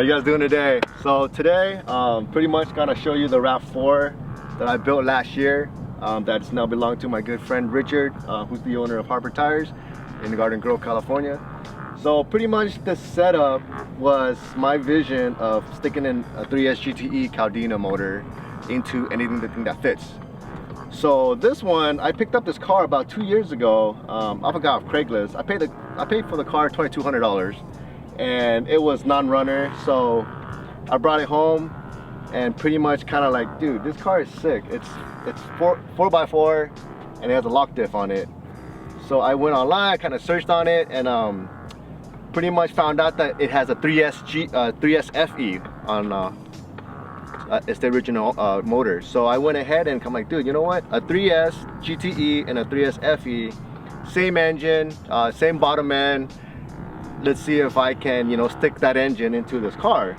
you guys doing today? So today, pretty much gonna show you the Rav4 that I built last year. That's now belonged to my good friend Richard, who's the owner of Harper Tires in Garden Grove, California. So pretty much the setup was my vision of sticking in a 3S GTE Caldina motor into anything that fits. So this one, I picked up this car about 2 years ago off a guy off Craigslist. I paid for the car $2,200, and it was non-runner. So I brought it home and pretty much kind of like, dude, this car is sick. It's 4x4 and it has a lock diff on it. So I went online, kind of searched on it, and pretty much found out that it has a 3S FE on it's the original motor. So I went ahead and I'm like, dude, you know what? A 3S GTE and a 3S FE, same engine, same bottom end. Let's see if I can, you know, stick that engine into this car.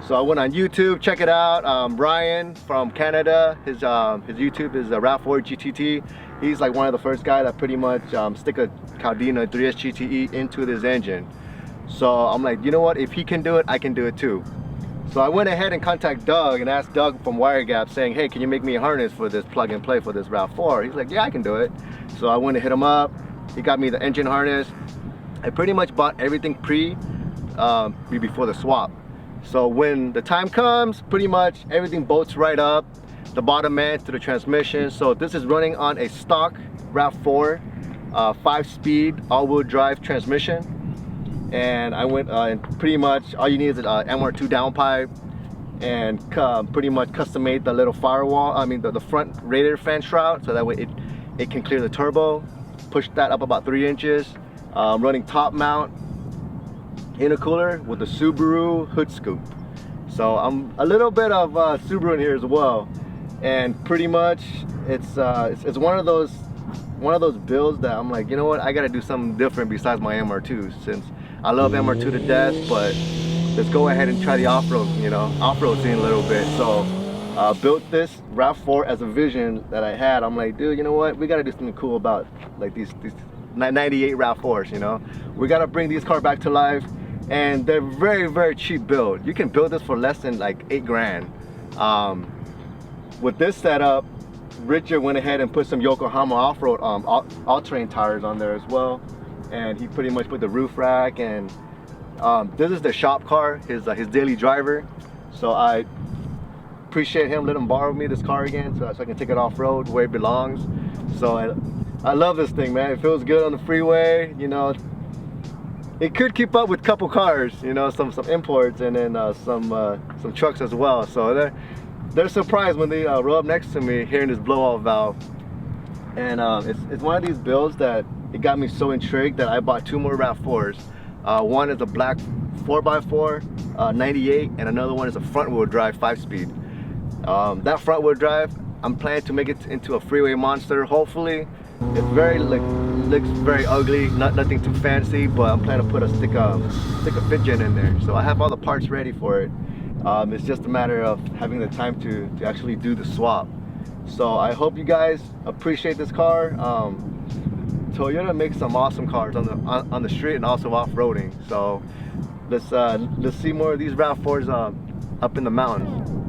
So I went on YouTube, check it out. Ryan from Canada, his YouTube is Rav4 GTT. He's like one of the first guys that pretty much stick a Caldina 3S GTE into this engine. So I'm like, you know what? If he can do it, I can do it too. So I went ahead and contacted Doug and asked Doug from Wire Gap saying, hey, can you make me a harness for this plug and play for this Rav4? He's like, yeah, I can do it. So I went to hit him up. He got me the engine harness. I pretty much bought everything before the swap. So when the time comes, pretty much everything bolts right up, the bottom end to the transmission. So this is running on a stock Rav4 5-speed all-wheel drive transmission. And I went and pretty much all you need is an MR2 downpipe and pretty much custom made the little firewall, the front radiator fan shroud, so that way it can clear the turbo. Push that up about 3 inches. Running top mount intercooler with the Subaru hood scoop. So I'm a little bit of Subaru in here as well, and pretty much it's one of those builds that I'm like, you know what, I gotta do something different besides my MR2, since I love MR2 to death, but let's go ahead and try the off-road, off-road scene a little bit. So built this Rav4 as a vision that I had. I'm like, dude, you know what, we gotta do something cool about like these 98 Rav4s, we gotta bring these cars back to life. And they're very, very cheap build. You can build this for less than like 8 grand. With this setup, Richard went ahead and put some Yokohama off-road all-terrain tires on there as well, and he pretty much put the roof rack. And this is the shop car, his daily driver. So I appreciate him letting borrow me this car again, so I can take it off-road where it belongs. So I love this thing, man. It feels good on the freeway. It could keep up with a couple cars, some imports, and then some trucks as well. So they're surprised when they roll up next to me hearing this blow-off valve. And it's one of these builds that it got me so intrigued that I bought 2 more Rav4s. One is a black 4x4 98, and another one is a front-wheel drive 5-speed. That front-wheel drive, I'm planning to make it into a freeway monster, hopefully. It's very looks very ugly, nothing too fancy, but I'm planning to put a stick of fit gen in there. So I have all the parts ready for it. It's just a matter of having the time to actually do the swap. So I hope you guys appreciate this car. Toyota makes some awesome cars on the street and also off-roading. So let's see more of these Rav4s up in the mountains.